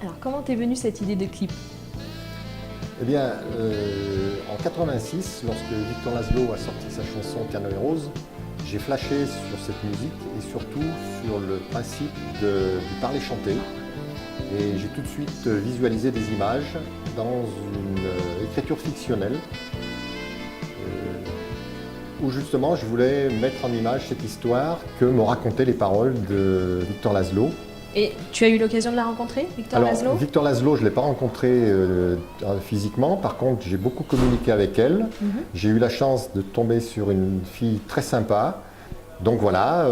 Alors, comment t'es venue cette idée de clip? Eh bien, en 86, lorsque Victor Laszlo a sorti sa chanson Canoë Rose, j'ai flashé sur cette musique et surtout sur le principe du parler-chanter. Et j'ai tout de suite visualisé des images dans une écriture fictionnelle où justement je voulais mettre en image cette histoire que me racontaient les paroles de Victor Laszlo. Et tu as eu l'occasion de la rencontrer, Victor Alors, Laszlo? Victor Laszlo, je ne l'ai pas rencontré physiquement. Par contre, j'ai beaucoup communiqué avec elle. J'ai eu la chance de tomber sur une fille très sympa. Donc voilà,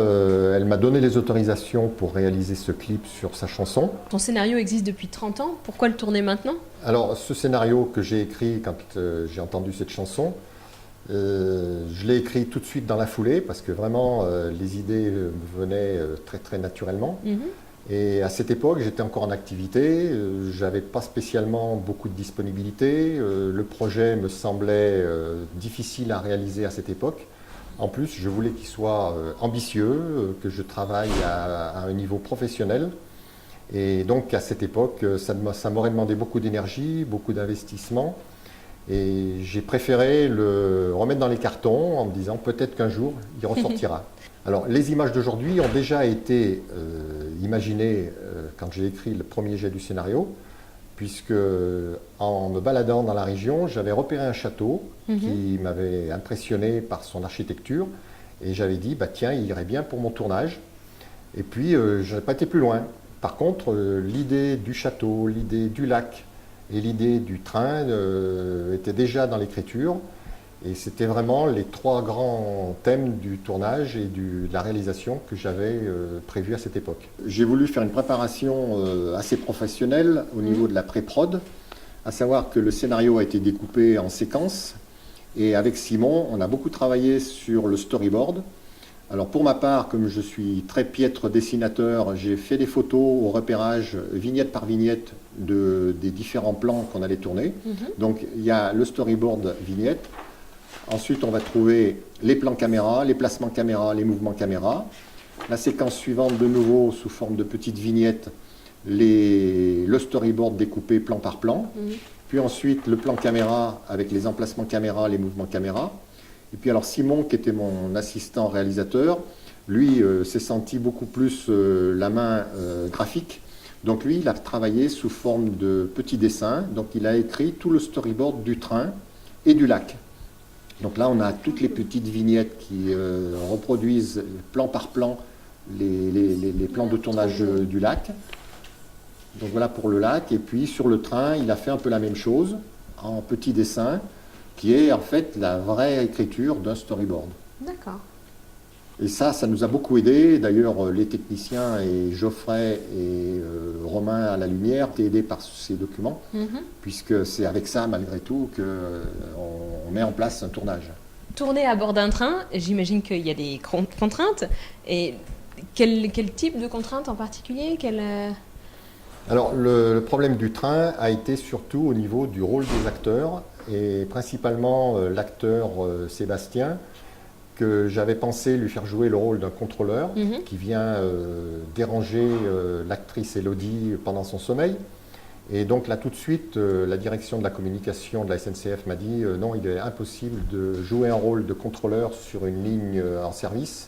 elle m'a donné les autorisations pour réaliser ce clip sur sa chanson. Ton scénario existe depuis 30 ans, pourquoi le tourner maintenant? Alors, ce scénario que j'ai écrit quand j'ai entendu cette chanson, je l'ai écrit tout de suite dans la foulée parce que vraiment, les idées me venaient très très naturellement. Et à cette époque, j'étais encore en activité, j'avais pas spécialement beaucoup de disponibilité, le projet me semblait difficile à réaliser à cette époque. En plus, je voulais qu'il soit ambitieux, que je travaille à un niveau professionnel. Et donc, à cette époque, ça m'aurait demandé beaucoup d'énergie, beaucoup d'investissement. Et j'ai préféré le remettre dans les cartons en me disant peut-être qu'un jour, il ressortira. Alors, les images d'aujourd'hui ont déjà été imaginées quand j'ai écrit le premier jet du scénario, puisque en me baladant dans la région, j'avais repéré un château qui m'avait impressionné par son architecture, et j'avais dit, bah, tiens, il irait bien pour mon tournage. Et puis, je n'ai pas été plus loin. Par contre, l'idée du château, l'idée du lac et l'idée du train étaient déjà dans l'écriture. Et c'était vraiment les trois grands thèmes du tournage et de la réalisation que j'avais prévu à cette époque. J'ai voulu faire une préparation assez professionnelle au niveau de la pré-prod, à savoir que le scénario a été découpé en séquences. Et avec Simon, on a beaucoup travaillé sur le storyboard. Alors pour ma part, comme je suis très piètre dessinateur, j'ai fait des photos au repérage, vignette par vignette, des différents plans qu'on allait tourner. Donc il y a le storyboard vignette. Ensuite, on va trouver les plans caméra, les placements caméra, les mouvements caméra. La séquence suivante, de nouveau, sous forme de petites vignettes, le storyboard découpé plan par plan. Puis ensuite, le plan caméra avec les emplacements caméra, les mouvements caméra. Et puis alors Simon, qui était mon assistant réalisateur, lui s'est senti beaucoup plus la main graphique. Donc lui, il a travaillé sous forme de petits dessins. Donc il a écrit tout le storyboard du train et du lac. Donc là, on a toutes les petites vignettes qui reproduisent plan par plan les plans de tournage du lac. Donc voilà pour le lac. Et puis sur le train, il a fait un peu la même chose en petits dessins, qui est en fait la vraie écriture d'un storyboard. D'accord. Et ça nous a beaucoup aidé. D'ailleurs, les techniciens et Geoffrey et Romain à la lumière étaient aidés par ces documents, puisque c'est avec ça, malgré tout, qu'on met en place un tournage. Tourner à bord d'un train, j'imagine qu'il y a des contraintes. Et quel type de contraintes en particulier? Alors, le problème du train a été surtout au niveau du rôle des acteurs, et principalement l'acteur Sébastien, que j'avais pensé lui faire jouer le rôle d'un contrôleur qui vient déranger l'actrice Élodie pendant son sommeil. Et donc là tout de suite, la direction de la communication de la SNCF m'a dit non, il est impossible de jouer un rôle de contrôleur sur une ligne en service,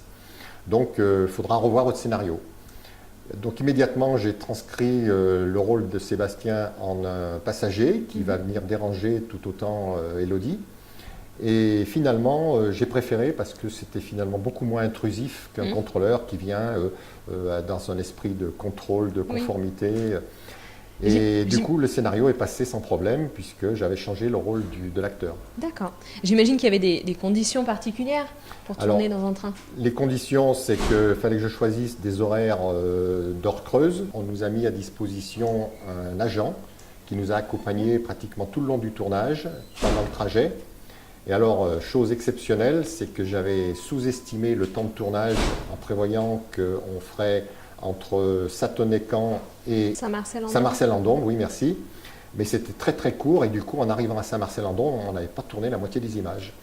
donc il faudra revoir votre scénario. Donc immédiatement, j'ai transcrit le rôle de Sébastien en un passager qui va venir déranger tout autant Élodie. Et finalement, j'ai préféré parce que c'était finalement beaucoup moins intrusif qu'un contrôleur qui vient dans un esprit de contrôle, de conformité. Et du coup, le scénario est passé sans problème puisque j'avais changé le rôle de l'acteur. D'accord. J'imagine qu'il y avait des conditions particulières pour tourner dans un train. Les conditions, c'est qu'il fallait que je choisisse des horaires d'heures creuses. On nous a mis à disposition un agent qui nous a accompagnés pratiquement tout le long du tournage, pendant le trajet. Et alors, chose exceptionnelle, c'est que j'avais sous-estimé le temps de tournage en prévoyant qu'on ferait entre Satonnet-Camp et Saint-Marcel-en-Dombe, oui merci. Mais c'était très très court et du coup en arrivant à Saint-Marcel-en-Dombe, on n'avait pas tourné la moitié des images.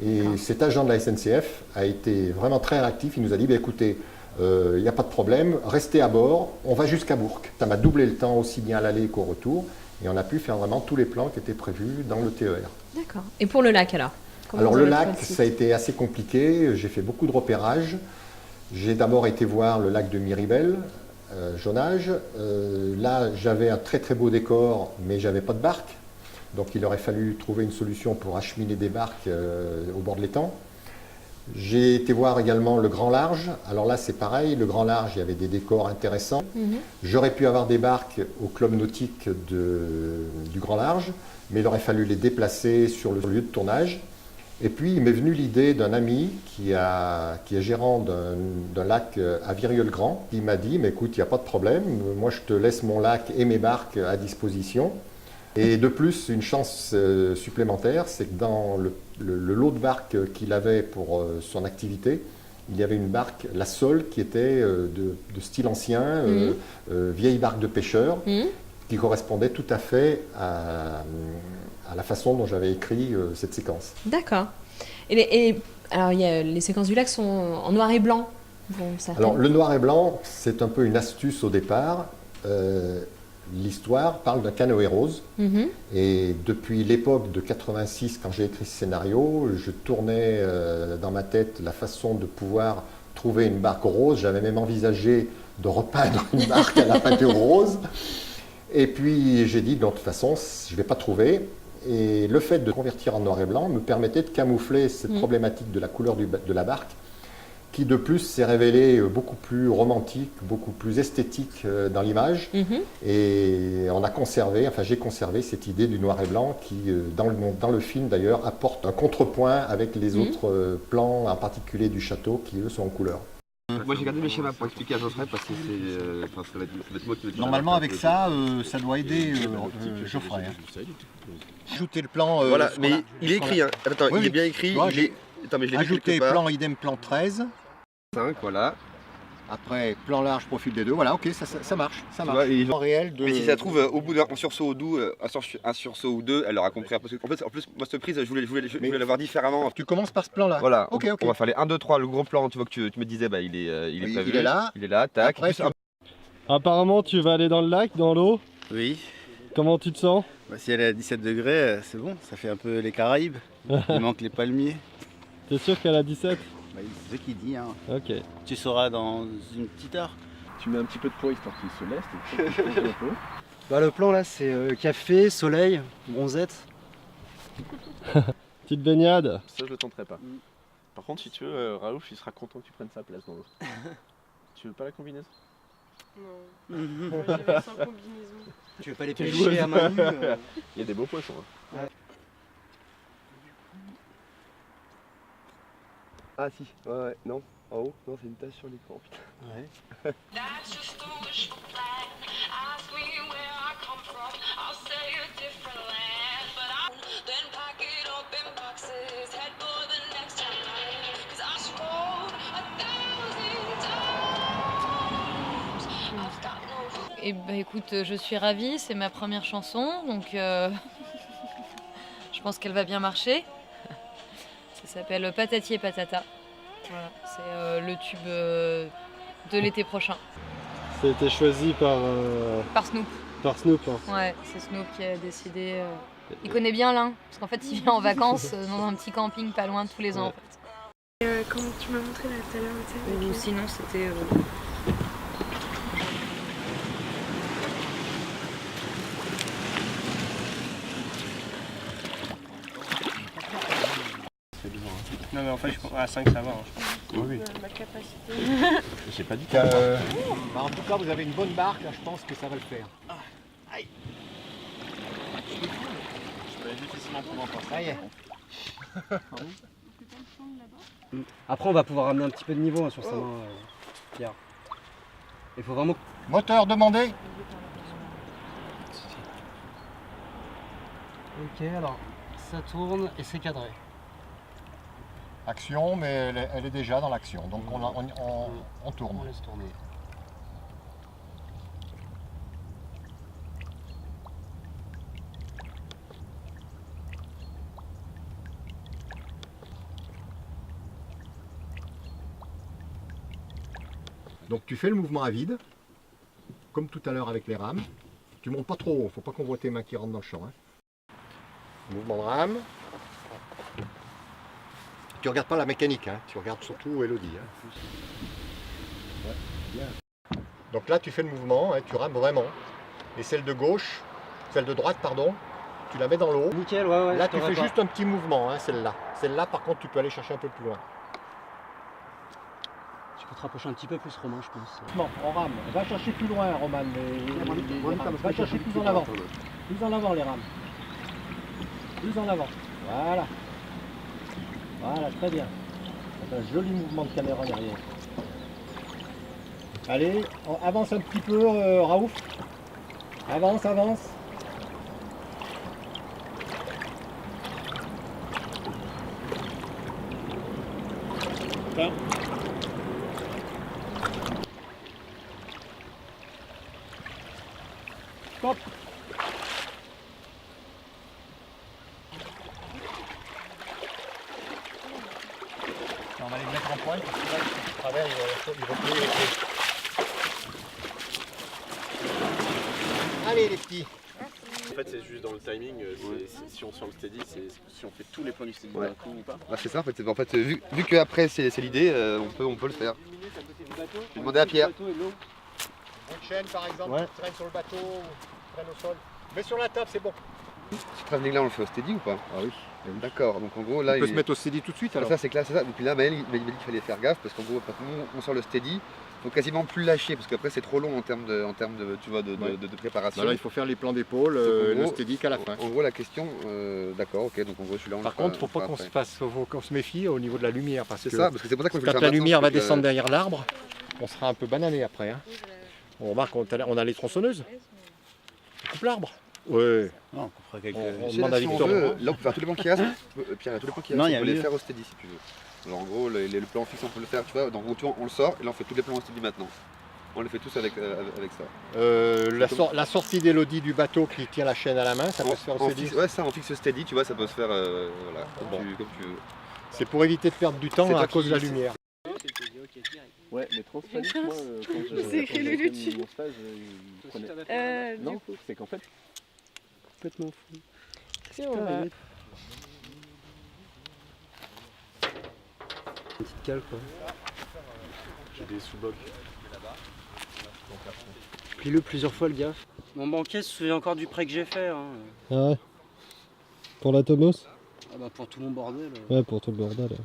Et cet agent de la SNCF a été vraiment très réactif, il nous a dit, bah, écoutez, il n'y a pas de problème, restez à bord, on va jusqu'à Bourg. Ça m'a doublé le temps aussi bien à l'aller qu'au retour, et on a pu faire vraiment tous les plans qui étaient prévus dans le TER. D'accord. Et pour le lac alors? Alors le lac, ça a été assez compliqué, j'ai fait beaucoup de repérages. J'ai d'abord été voir le lac de Miribel, Jonage. Là, j'avais un très très beau décor, mais j'avais pas de barque. Donc il aurait fallu trouver une solution pour acheminer des barques au bord de l'étang. J'ai été voir également le Grand Large. Alors là, c'est pareil, le Grand Large, il y avait des décors intéressants. J'aurais pu avoir des barques au club nautique du Grand Large, mais il aurait fallu les déplacer sur le lieu de tournage. Et puis, il m'est venu l'idée d'un ami qui est gérant d'un lac à Virieu-le-Grand. Il m'a dit, mais écoute, il n'y a pas de problème, moi je te laisse mon lac et mes barques à disposition. Et de plus, une chance supplémentaire, c'est que dans le lot de barques qu'il avait pour son activité, il y avait une barque, la Sole, qui était de style ancien, vieille barque de pêcheur, qui correspondait tout à fait à la façon dont j'avais écrit cette séquence. D'accord. Alors, les séquences du lac sont en noir et blanc. Bon, alors, le noir et blanc, c'est un peu une astuce au départ. L'histoire parle d'un canoë rose. Et depuis l'époque de 86, quand j'ai écrit ce scénario, je tournais dans ma tête la façon de pouvoir trouver une barque rose. J'avais même envisagé de repeindre une barque à la peinture rose. Et puis j'ai dit, de toute façon, je ne vais pas trouver. Et le fait de convertir en noir et blanc me permettait de camoufler cette problématique de la couleur de la barque, qui de plus s'est révélée beaucoup plus romantique, beaucoup plus esthétique dans l'image. Et on a conservé, enfin j'ai conservé cette idée du noir et blanc qui, dans le film d'ailleurs, apporte un contrepoint avec les autres plans, en particulier du château, qui eux sont en couleur. Moi j'ai gardé mes schémas pour expliquer à Geoffrey parce que ça va être moi qui vais dire. Normalement avec ça, ça doit aider Geoffrey. Ajouter le plan. Voilà, mais il est écrit, hein. Attends, il est bien écrit. Attends, mais je l'ai vu ajouter quelque part. plan idem plan 13. 5, voilà. Après plan large profil des deux. Voilà, ok, ça marche. Ça marche. Vois, et En réel de... Mais si ça trouve au bout d'un sursaut ou deux, un sursaut ou deux, elle aura compris. Parce que, en plus, moi cette prise, je voulais l'avoir différemment. Tu commences par ce plan là. Voilà. Ok. On va faire les 1, 2, 3, le gros plan. Tu vois que tu me disais, bah il est prévu. Il est là. Il est là. Tac. Après, Apparemment, tu vas aller dans le lac, dans l'eau. Oui, Comment tu te sens? bah, si elle est à 17 degrés, c'est bon, ça fait un peu les Caraïbes. Il manque les palmiers. T'es sûr qu'elle a 17? Bah, c'est ce qu'il dit, hein. Ok. Tu sauras dans une petite heure. Tu mets un petit peu de poids histoire qu'il se laisse. Et un peu. Bah, le plan là c'est café, soleil, bronzette. Petite baignade. Ça, je le tenterai pas. Par contre, si tu veux, Raouf, il sera content que tu prennes sa place dans l'eau. Tu veux pas la combinaison? Non. Moi, j'y vais sans combinaison. Tu veux pas les pêcher à main nue Il y a des beaux poissons. Hein. Ah si, ouais, non. En haut, non, c'est une tache sur l'écran, putain. Ouais. Et bah écoute, je suis ravie, c'est ma première chanson, donc je pense qu'elle va bien marcher. Ça s'appelle Patati et Patata. Voilà, c'est le tube de l'été prochain. Ça a été choisi Par Snoop. par Snoop. Hein. Ouais, c'est Snoop qui a décidé. Il connaît bien l'Ain, parce qu'en fait il vient en vacances dans un petit camping pas loin tous les ans. En fait. Comme tu m'as montré là tout à l'heure, Ou sinon c'était. Non mais en fait à 5 ça va. oui. Ma capacité. J'ai pas dit en tout cas, vous avez une bonne barque, je pense que ça va le faire. Je peux difficilement prendre en place. Ça y est. Après on va pouvoir ramener un petit peu de niveau sur sa main, Pierre. Il faut vraiment... Moteur demandé. Ok, alors ça tourne et c'est cadré. Action, mais elle est déjà dans l'action, donc on tourne. On laisse tourner. Donc tu fais le mouvement à vide, comme tout à l'heure avec les rames. Tu montes pas trop haut, faut pas qu'on voit tes mains qui rentrent dans le champ. Hein. Mouvement de rame. Tu regardes pas la mécanique, hein. Tu regardes surtout Elodie. Hein. Ouais, bien. Donc là tu fais le mouvement, hein, tu rames vraiment. Et celle de gauche, celle de droite pardon, tu la mets dans l'eau. Nickel, ouais. Là tu fais juste un petit mouvement, hein, celle-là. Celle-là par contre tu peux aller chercher un peu plus loin. Tu peux te rapprocher un petit peu plus, Romain, je pense. Non, on rame. Va chercher plus loin, Roman. Va chercher plus en avant. Plus en avant les rames. Plus en avant. Voilà. Voilà, très bien. C'est un joli mouvement de caméra derrière. Allez, avance un petit peu, Raouf. Avance, avance. Tiens. Stop. On va les mettre en pointe parce que là, si tu travers, il va plier les pieds. Allez les petits. En fait, c'est juste dans le timing. Si on sort le steady, c'est si on fait tous les points du steady Ouais. d'un coup ou pas. Bah, c'est ça, en fait, vu que après c'est l'idée, on peut le faire. Je vais demander à Pierre. Une chaîne par exemple, Ouais. tu traînes sur le bateau ou tu traînes au sol. Mets sur la table, c'est bon. Ce travelling là, on le fait au steady ou pas? Ah oui. D'accord, donc en gros là. On peut se mettre au steady tout de suite alors. Ça c'est clair, c'est ça. Donc là, Maël il m'a dit qu'il fallait faire gaffe parce qu'en gros, quand on sort le steady, il faut quasiment plus lâcher parce qu'après c'est trop long en termes de, tu vois, de préparation. Bah là, il faut faire les plans d'épaule, Donc, en le gros, steady qu'à la fin. En gros, la question, d'accord, ok, donc en gros, celui-là on Par le fera- contre, faut on pas le qu'on fera se fasse, faut qu'on se méfie au niveau de la lumière parce C'est que ça, parce que c'est pour ça qu'on quand la lumière va descendre derrière l'arbre, on sera un peu banané après. Hein. On remarque qu'on a les tronçonneuses. On coupe l'arbre. Ouais. Non, on coupera quelques. On Si, demande là, à si on Victor. veut, là on peut faire tous les plans qui restent. Pierre, tous les plans qui Non, restent, il y on a peut les mieux. faire au steady si tu veux. Alors en gros, le plan fixe on peut le faire, tu vois, donc on le sort et là on fait tous les plans au steady maintenant. On les fait tous avec ça. La sortie d'Elodie du bateau qui tient la chaîne à la main, ça peut se faire au steady. Ouais, ça on fixe steady, tu vois, ça peut se faire voilà, Bon. comme tu veux. C'est pour éviter de perdre du temps C'est à toi cause de la qui- lumière. Ouais, mais trop panique, moi, quand C'est écrit le j'ai dessus. fait mon stage, il prenait. Non, c'est qu'en fait, Complètement fou. Si, on va- Une petite cale, quoi. j'ai des sous-bocs. Plie-le plusieurs fois, le gars. Mon banquier se souvient encore du prêt que j'ai fait. Hein. Ah ouais. Pour la Tomos? Ah bah pour tout mon bordel. Ouais, pour tout le bordel.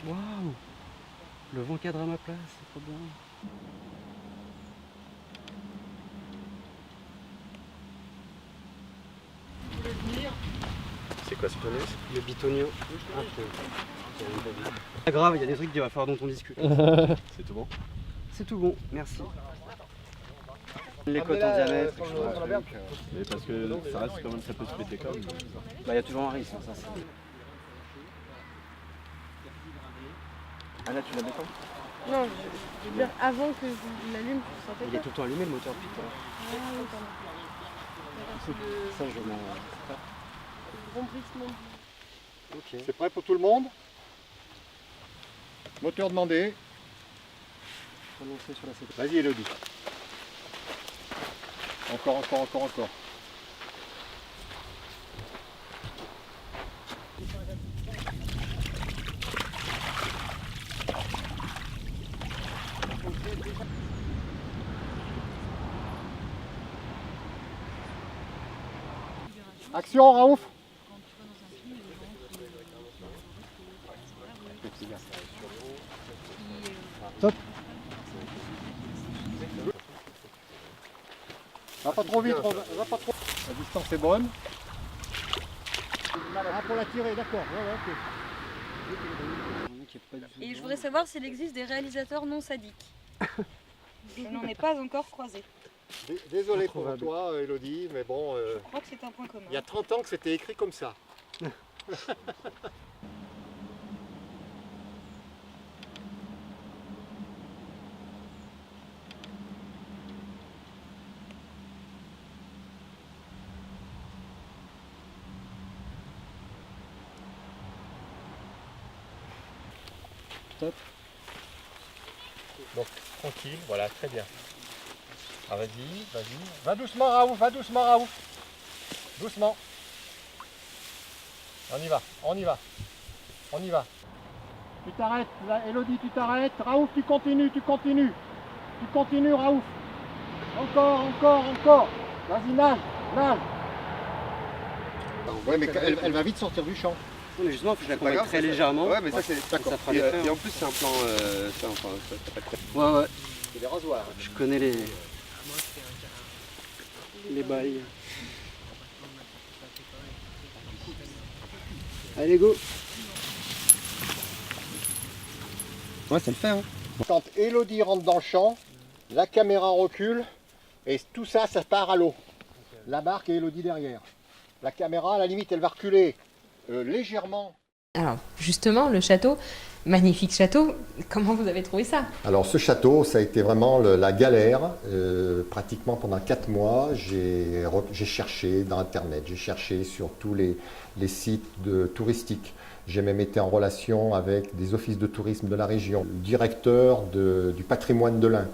Waouh! Le vent cadre à ma place, c'est trop bien. C'est quoi ce tonneau? Le bitonio. Ah, pas grave, il y a des trucs qu'il va falloir dont on discute. C'est tout bon? C'est tout bon, merci. Les côtes en diamètre. Mais parce que ça reste quand même, ça peut se péter comme. Bah, il y a toujours un risque, hein, ça c'est. Ah là, tu la mets pas? Non, je veux dire, avant que je l'allume, je sentais Il est pas. tout le temps allumé le moteur depuis tout à l'heure. Ah oui, pardon. Ça, je m'en. Remplissement. Ok. C'est prêt pour tout le monde? Moteur demandé. Faut lancer sur la séquence. Vas-y Elodie. Encore. Action Raouf. Top. Va pas trop vite, va pas trop. La distance est bonne. Ah, pour la tirer, d'accord. Ouais, ok. Et je voudrais savoir s'il existe des réalisateurs non sadiques. Je n'en ai pas encore croisé. Désolé pour toi, Elodie, mais bon, Je crois que c'est un point commun. il y a 30 ans que c'était écrit comme ça. top. Donc tranquille, voilà, très bien. Ah, vas-y, vas-y. Va doucement Raouf, va doucement Raouf. Doucement. On y va, on y va. On y va. Tu t'arrêtes, là, Elodie, tu t'arrêtes. Raouf, tu continues, tu continues. Tu continues Raouf. Encore, encore, encore. Vas-y, nage, nage. Ouais, mais elle va vite sortir du champ. Oui, mais justement, je la pas convainc grave, très ça- légèrement. Ouais, mais ça c'est. Ça fera Et, l'effet, et hein. en plus, c'est un plan. Ça pas très. Ouais, ouais. C'est des rasoirs. Je connais les bails. Allez, go. Ouais, ça le fait, hein. Quand Elodie rentre dans le champ, la caméra recule et tout ça, ça part à l'eau. La barque et Elodie derrière. La caméra, à la limite, elle va reculer légèrement. Alors, justement, le château, magnifique château, comment vous avez trouvé ça? Alors ce château, ça a été vraiment la galère. Pratiquement pendant 4 mois, j'ai cherché dans Internet, j'ai cherché sur tous les sites touristiques. J'ai même été en relation avec des offices de tourisme de la région, le directeur du patrimoine de l'Ain,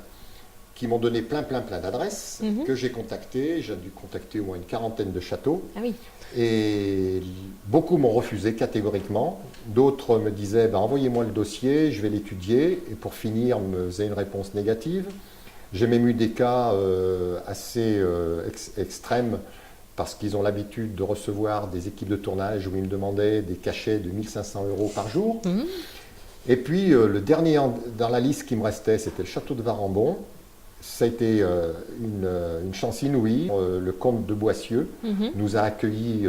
qui m'ont donné plein d'adresses que j'ai contactées. J'ai dû contacter au moins une 40aine de châteaux. Ah oui. Et beaucoup m'ont refusé catégoriquement. D'autres me disaient ben, envoyez-moi le dossier, je vais l'étudier. Et pour finir, me faisaient une réponse négative. J'ai même eu des cas assez extrêmes parce qu'ils ont l'habitude de recevoir des équipes de tournage où ils me demandaient des cachets de 1 500 € par jour. Et puis le dernier dans la liste qui me restait, c'était le château de Varambon. Ça a été une chance inouïe. Le comte de Boissieu nous a accueillis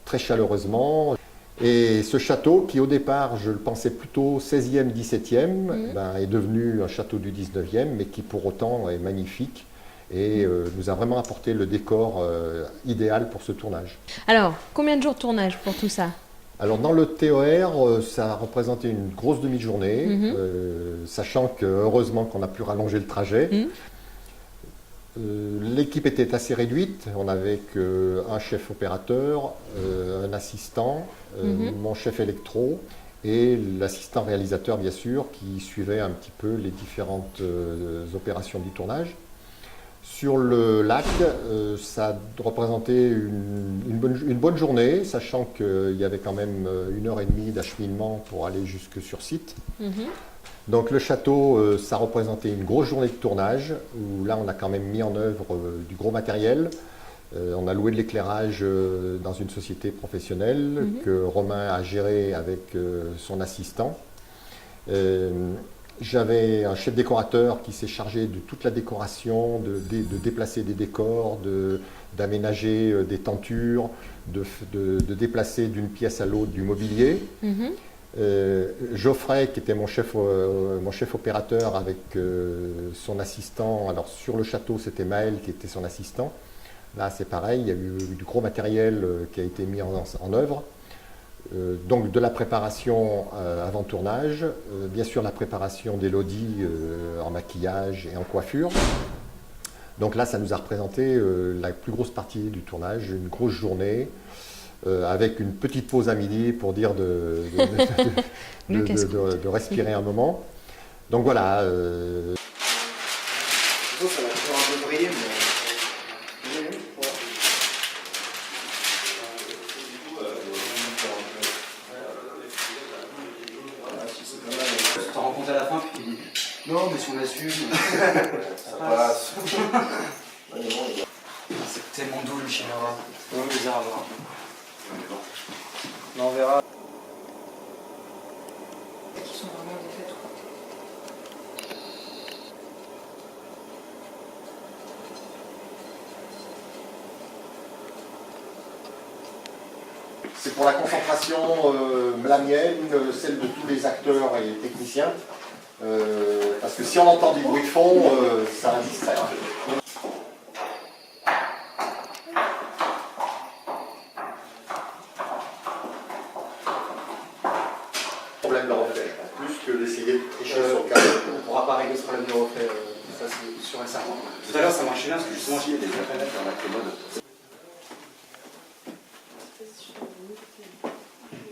très chaleureusement. Et ce château, qui au départ, je le pensais plutôt 16e, 17e, ben, est devenu un château du 19e, mais qui pour autant est magnifique et nous a vraiment apporté le décor idéal pour ce tournage. Alors, combien de jours de tournage pour tout ça? Alors dans le TER, ça a représenté une grosse demi-journée, sachant que heureusement qu'on a pu rallonger le trajet. L'équipe était assez réduite, on n'avait qu'un chef opérateur, un assistant, mon chef électro et l'assistant réalisateur bien sûr qui suivait un petit peu les différentes opérations du tournage. Sur le lac, ça représentait une bonne journée, sachant qu'il y avait quand même 1h30 d'acheminement pour aller jusque sur site. Donc le château, ça représentait une grosse journée de tournage, où là on a quand même mis en œuvre du gros matériel. On a loué de l'éclairage dans une société professionnelle que Romain a géré avec son assistant. J'avais un chef décorateur qui s'est chargé de toute la décoration, de déplacer des décors, d'aménager des tentures, de déplacer d'une pièce à l'autre du mobilier. Geoffrey, qui était mon chef opérateur avec son assistant, alors sur le château c'était Maël qui était son assistant. Là c'est pareil, il y a eu du gros matériel qui a été mis en œuvre. Donc de la préparation avant tournage, bien sûr la préparation d'Elodie en maquillage et en coiffure. Donc là ça nous a représenté la plus grosse partie du tournage, une grosse journée avec une petite pause à midi pour dire de respirer un moment. Donc voilà. Ça va toujours un peu briller, mais... Tu t'en rends compte à la fin, puis non, mais si on assume, Ça passe. c'est tellement doux le chinois. On plaisir à voir. On verra. Qui sont vraiment des faits. C'est pour la concentration, la mienne, celle de tous les acteurs et techniciens. Parce que si on entend du bruit de fond, ça va distraire. Problème de reflet, plus que d'essayer de tricher sur le cadre. On ne pourra pas régler ce problème de reflet, ça c'est sûr et certain. Tout à l'heure ça marchait bien parce que justement j'y ai des appels dans la commode.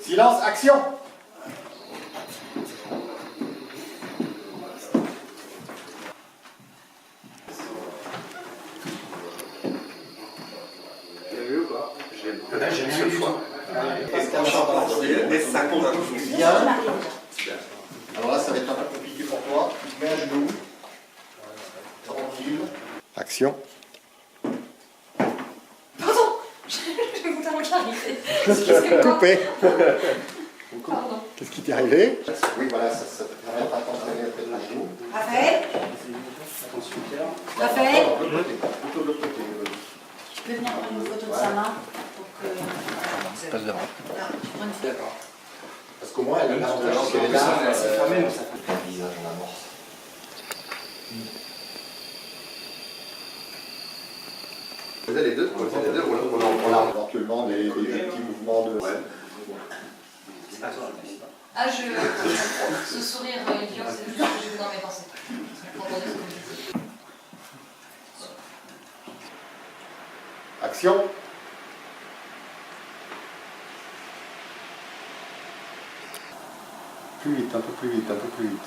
Silence, action! après ça compte un peu. Bien. Alors là, ça va être un peu compliqué pour toi. Tu te mets à genoux. Tranquille. Action. Coupé. Qu'est-ce qui t'est arrivé? Oui, voilà, ça te permet pas d'entraîner après de genoux. Raphaël. Attention, Pierre. Raphaël. Plutôt de l'autre côté. Tu peux venir prendre une photo de sa main pour que. C'est pas grave. D'accord. Parce qu'au moins, elle a l'avantage qu'elle est là. C'est fermé, mais ça fait. Un visage en amorce. Vous avez les deux, On a éventuellement des petits mouvements de. Ah, ce sourire idiot, c'est juste ce que j'ai vu dans mes pensées. Action. Plus vite, un peu plus vite, un peu plus vite.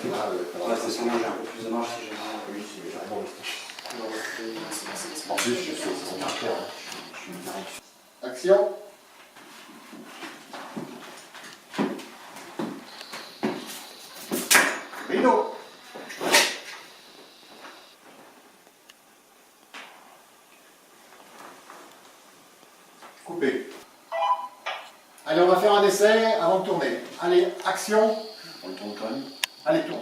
Ouais, c'est sûrement j'ai un peu plus de marge si j'ai Oui, c'est vraiment. En plus, je sais, c'est son caractère. Action. Rideau. Coupé. Allez, on va faire un essai avant de tourner. Allez, action. On le tourne quand même. Allez, tourne.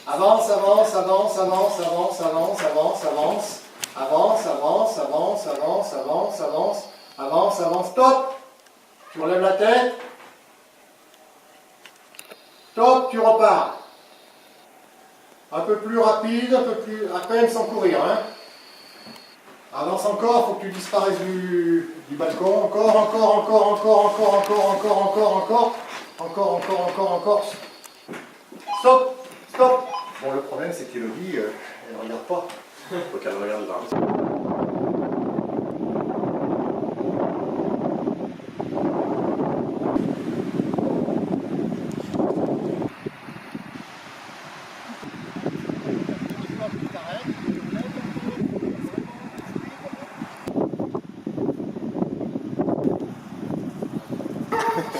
Avance, avance, avance, avance, avance, avance, avance, avance. Avance, avance, avance, avance, avance, avance, avance, avance. Stop. Tu relèves la tête. Stop, tu repars. Un peu plus rapide, un peu plus, à peine sans courir. Hein. Avance encore, faut que tu disparaisses du balcon. Encore, encore, encore, encore, encore, encore, encore, encore, encore. Encore, encore, encore, encore. Stop, stop. Bon, le problème, c'est qu'Élodie, elle ne regarde pas. Faut qu'elle regarde là.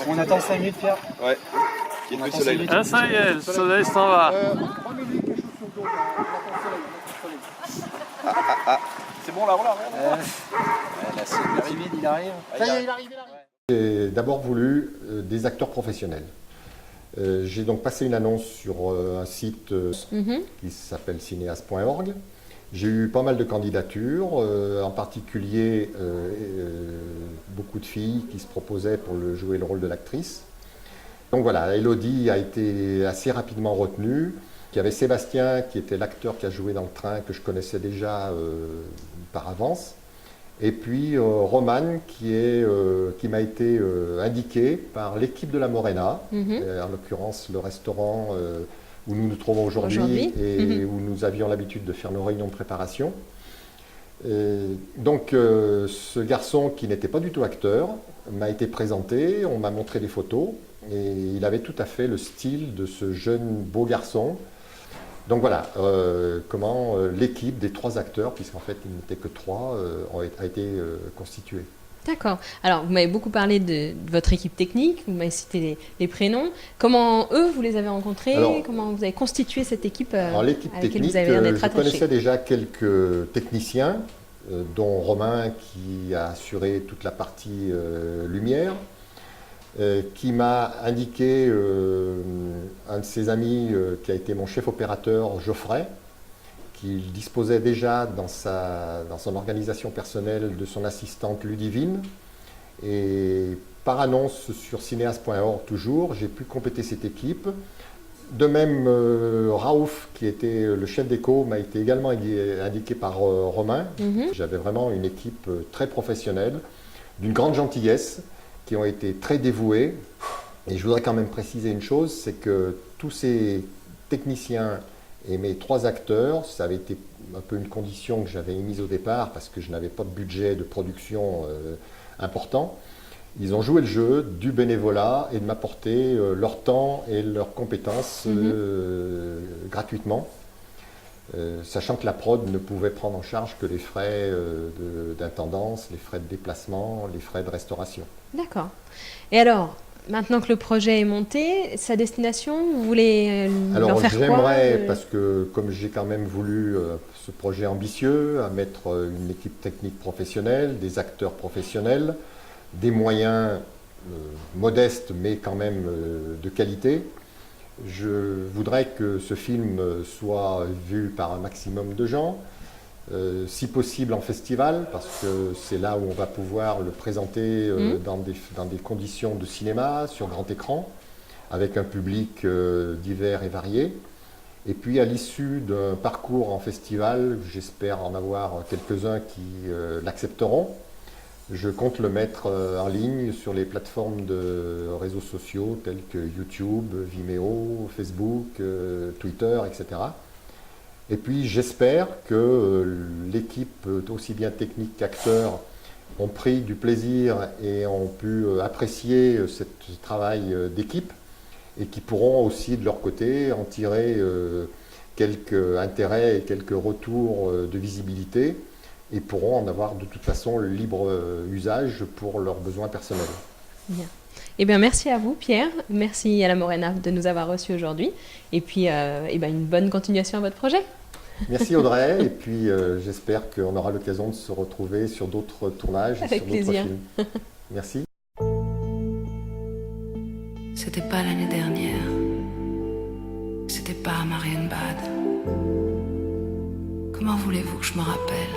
On attend 5 minutes, Pierre. Ouais. Il y a le soleil. Ah, ça y est, le soleil s'en va. C'est bon là, voilà. Il arrive. Ça y est, il arrive. J'ai d'abord voulu des acteurs professionnels. J'ai donc passé une annonce sur un site qui s'appelle cinéas.org. J'ai eu pas mal de candidatures, en particulier beaucoup de filles qui se proposaient pour jouer le rôle de l'actrice. Donc voilà, Élodie a été assez rapidement retenue. Il y avait Sébastien qui était l'acteur qui a joué dans le train que je connaissais déjà par avance. Et puis Romane qui m'a été indiqué par l'équipe de la Morena, en l'occurrence le restaurant où nous nous trouvons aujourd'hui et où nous avions l'habitude de faire nos réunions de préparation. Donc ce garçon qui n'était pas du tout acteur m'a été présenté, on m'a montré des photos et il avait tout à fait le style de ce jeune beau garçon. Donc voilà comment l'équipe des 3 acteurs, puisqu'en fait il n'était que 3, a été constituée. D'accord. Alors, vous m'avez beaucoup parlé de votre équipe technique, vous m'avez cité les prénoms. Comment eux, vous les avez rencontrés? Comment vous avez constitué cette équipe l'équipe avec laquelle technique, vous avez l'air d'être je attachés? connaissais déjà quelques techniciens, dont Romain qui a assuré toute la partie lumière, qui m'a indiqué un de ses amis qui a été mon chef opérateur, Geoffrey, qui disposait déjà dans son organisation personnelle de son assistante Ludivine. Et par annonce sur cinéas.org toujours, j'ai pu compléter cette équipe. De même, Raouf, qui était le chef d'éco, m'a été également indiqué par Romain. J'avais vraiment une équipe très professionnelle, d'une grande gentillesse, qui ont été très dévoués. Et je voudrais quand même préciser une chose, c'est que tous ces techniciens et mes 3 acteurs, ça avait été un peu une condition que j'avais émise au départ parce que je n'avais pas de budget de production important. Ils ont joué le jeu du bénévolat et de m'apporter leur temps et leurs compétences gratuitement. sachant que la prod ne pouvait prendre en charge que les frais d'intendance, les frais de déplacement, les frais de restauration. D'accord. Et alors, maintenant que le projet est monté, sa destination, vous voulez en faire quoi? J'aimerais, parce que comme j'ai quand même voulu ce projet ambitieux, à mettre une équipe technique professionnelle, des acteurs professionnels, des moyens modestes mais quand même de qualité, je voudrais que ce film soit vu par un maximum de gens, si possible en festival, parce que c'est là où on va pouvoir le présenter dans des conditions de cinéma, sur grand écran, avec un public divers et varié. Et puis à l'issue d'un parcours en festival, j'espère en avoir quelques-uns qui l'accepteront. Je compte le mettre en ligne sur les plateformes de réseaux sociaux tels que YouTube, Vimeo, Facebook, Twitter, etc. Et puis j'espère que l'équipe, aussi bien technique qu'acteur, ont pris du plaisir et ont pu apprécier ce travail d'équipe et qui pourront aussi de leur côté en tirer quelques intérêts et quelques retours de visibilité et pourront en avoir de toute façon le libre usage pour leurs besoins personnels. Bien. Eh bien, merci à vous, Pierre. Merci à la Morena de nous avoir reçus aujourd'hui. Et puis, une bonne continuation à votre projet. Merci Audrey. Et puis, j'espère qu'on aura l'occasion de se retrouver sur d'autres tournages, avec sur d'autres plaisir. films. Merci. C'était pas l'année dernière. C'était pas à Marienbad. Comment voulez-vous que je me rappelle?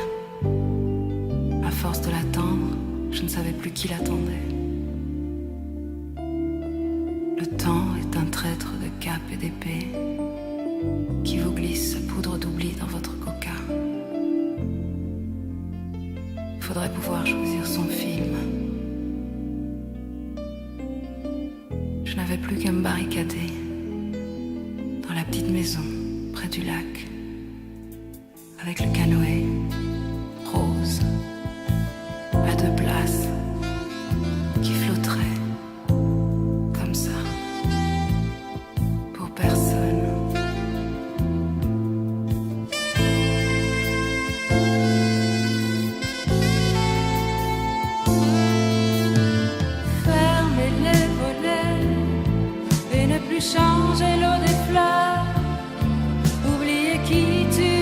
À force de l'attendre, je ne savais plus qui l'attendait. Le temps est un traître de cap et d'épée qui vous glisse sa poudre d'oubli dans votre coca. Il faudrait pouvoir choisir son film. Je n'avais plus qu'à me barricader dans la petite maison près du lac avec le canoë rose à 2 places qui flotterait comme ça pour personne. Fermez les volets et ne plus changer l'eau des fleurs. Oubliez qui tu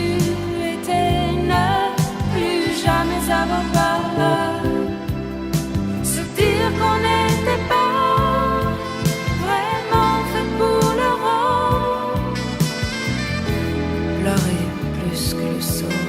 étais, ne plus jamais avoir peur. Se dire qu'on n'était pas vraiment fait pour le rôle. Pleurer plus que le sol.